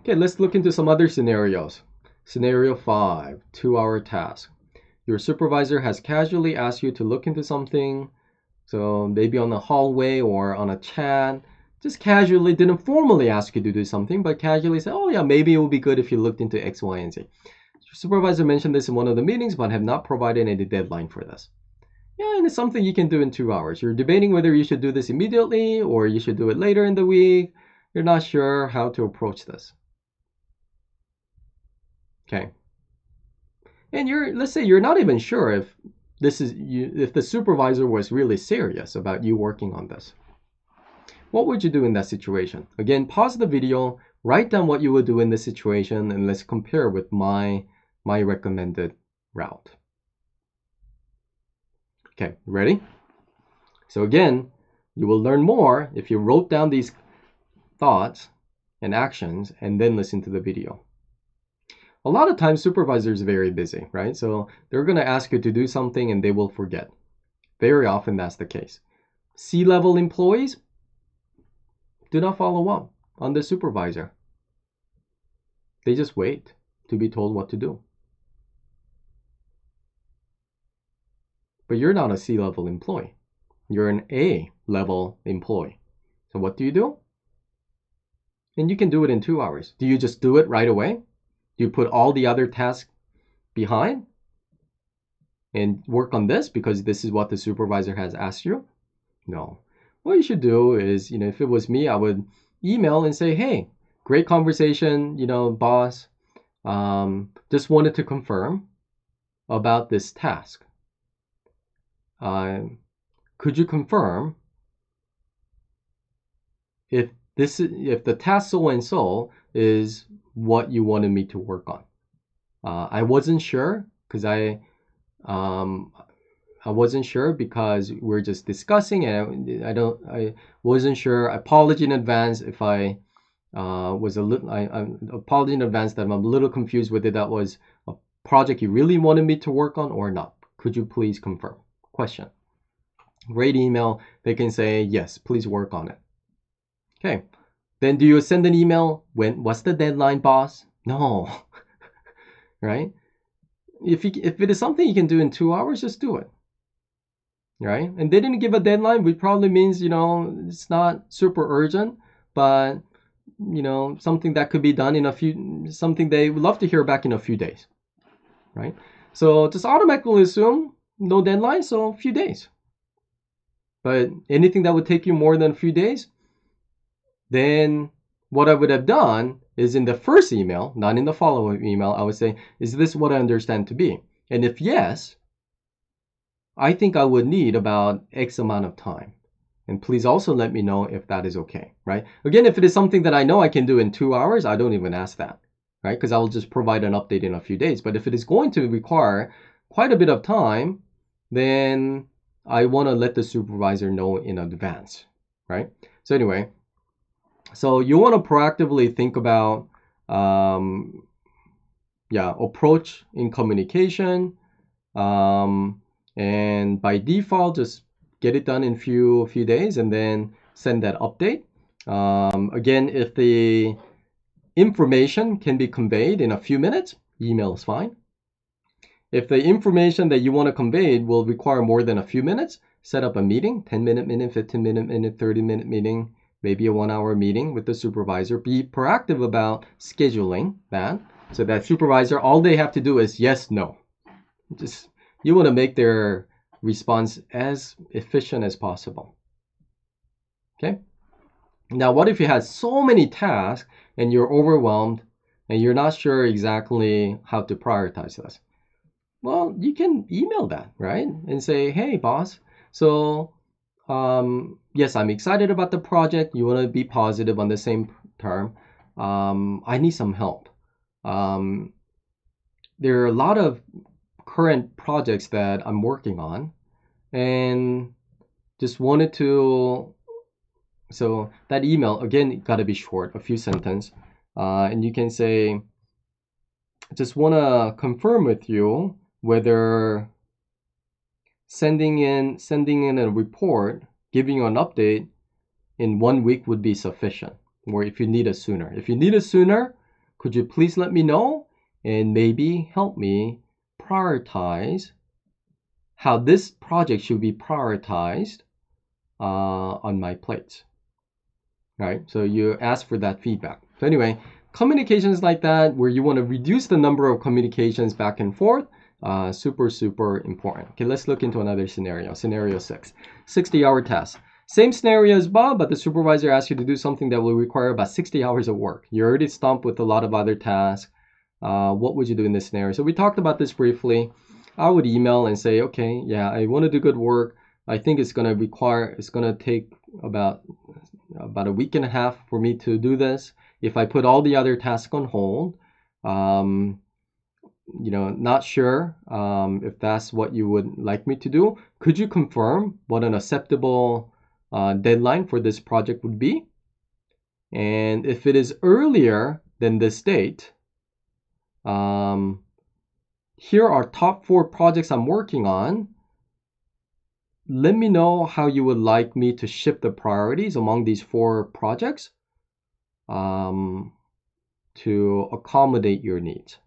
Okay, let's look into some other scenarios. Scenario 5, 2-hour task. Your supervisor has casually asked you to look into something, so maybe on a hallway or on a chat, just casually, didn't formally ask you to do something, but casually said, oh yeah, maybe it would be good if you looked into X, Y, and Z. Your supervisor mentioned this in one of the meetings, but have not provided any deadline for this. Yeah, and it's something you can do in 2 hours. You're debating whether you should do this immediately or you should do it later in the week. You're not sure how to approach this. Okay. And let's say you're not even sure if if the supervisor was really serious about you working on this. What would you do in that situation? Again, pause the video, write down what you would do in this situation, and let's compare with my recommended route. Okay, ready? So again, you will learn more if you wrote down these thoughts and actions and then listen to the video. A lot of times supervisors are very busy, right? So they're going to ask you to do something and they will forget. Very often that's the case. C-level employees do not follow up on the supervisor. They just wait to be told what to do. But you're not a C-level employee. You're an A-level employee. So what do? And you can do it in 2 hours. Do you just do it right away? Do you put all the other tasks behind and work on this because this is what the supervisor has asked you? No. What you should do is, if it was me, I would email and say, hey, great conversation, boss. Just wanted to confirm about this task. Could you confirm if the task so and so is what you wanted me to work on? I wasn't sure because I wasn't sure because we're just discussing, and I wasn't sure. I apologize in advance if I was a little. I apologize in advance that I'm a little confused whether that was a project you really wanted me to work on or not. Could you please confirm? Question. Great email. They can say yes. Please work on it. Okay. Then do you send an email? What's the deadline, boss? No. Right? If it is something you can do in 2 hours, just do it. Right? And they didn't give a deadline, which probably means, it's not super urgent, but, something that could be done something they would love to hear back in a few days. Right? So just automatically assume no deadline, so a few days. But anything that would take you more than a few days, then what I would have done is in the first email, not in the follow-up email, I would say, is this what I understand to be? And if yes, I think I would need about X amount of time. And please also let me know if that is okay, right? Again, if it is something that I know I can do in 2 hours, I don't even ask that, right? Because I'll just provide an update in a few days. But if it is going to require quite a bit of time, then I want to let the supervisor know in advance, right? So anyway, so you want to proactively think about approach in communication, and by default just get it done in few days and then send that update. Again, if the information can be conveyed in a few minutes, email is fine. If the information that you want to convey will require more than a few minutes, set up a meeting, 10-minute meeting, 15-minute meeting, 30-minute meeting, maybe a 1-hour meeting with the supervisor. Be proactive about scheduling that. So that supervisor, all they have to do is yes, no. You want to make their response as efficient as possible. Okay? Now, what if you had so many tasks and you're overwhelmed and you're not sure exactly how to prioritize this? Well, you can email that, right? And say, hey, boss, so yes, I'm excited about the project. You want to be positive on the same term. I need some help. There are a lot of current projects that I'm working on and just wanted to, so that email, again, got to be short, a few sentences. And you can say, just want to confirm with you whether sending in a report, giving you an update in 1 week would be sufficient, or if you need it sooner. If you need it sooner, Could you please let me know and maybe help me prioritize how this project should be prioritized on my plate, right? So you ask for that feedback. So anyway, communications like that, where you want to reduce the number of communications back and forth, super, super important. Okay, let's look into another scenario. Scenario 6, 60-hour task. Same scenario as Bob, but the supervisor asks you to do something that will require about 60 hours of work. You're already stumped with a lot of other tasks. What would you do in this scenario? So we talked about this briefly. I would email and say, okay, yeah, I want to do good work. I think it's going to take about a week and a half for me to do this. If I put all the other tasks on hold, not sure if that's what you would like me to do. Could you confirm what an acceptable deadline for this project would be? And if it is earlier than this date, here are top 4 projects I'm working on. Let me know how you would like me to shift the priorities among these 4 projects to accommodate your needs.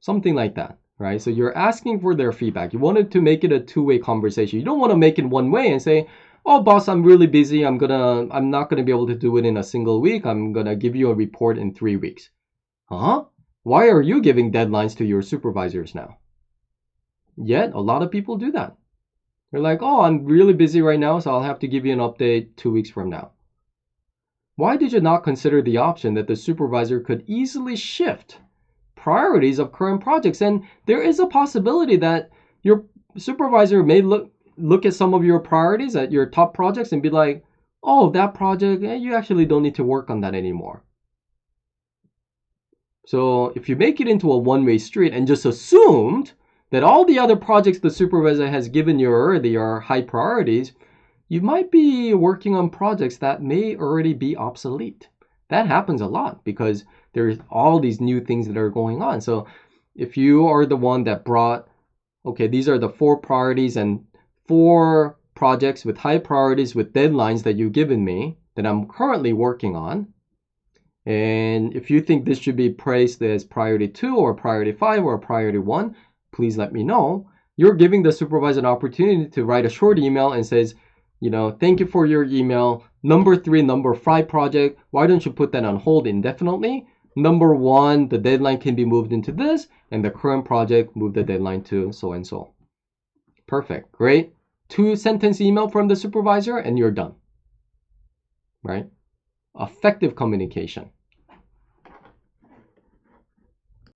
Something like that, right? So you're asking for their feedback. You wanted to make it a two-way conversation. You don't want to make it one way and say, oh, boss, I'm really busy. I'm not gonna be able to do it in a single week. I'm gonna give you a report in 3 weeks. Huh? Why are you giving deadlines to your supervisors now? Yet, a lot of people do that. They're like, oh, I'm really busy right now, so I'll have to give you an update 2 weeks from now. Why did you not consider the option that the supervisor could easily shift priorities of current projects? And there is a possibility that your supervisor may look at some of your priorities at your top projects and be like, oh, that project, you actually don't need to work on that anymore. So if you make it into a one-way street and just assumed that all the other projects the supervisor has given you already are high priorities, you might be working on projects that may already be obsolete. That happens a lot because there's all these new things that are going on. So if you are the one that brought, okay, these are the 4 priorities and 4 projects with high priorities with deadlines that you've given me that I'm currently working on, and if you think this should be placed as priority 2 or priority 5 or priority 1, please let me know. You're giving the supervisor an opportunity to write a short email and says, thank you for your email. Number 3, number 5 project, why don't you put that on hold indefinitely? Number 1, the deadline can be moved into this, and the current project, move the deadline to so and so. Perfect, great. 2-sentence email from the supervisor and you're done, right? Effective communication.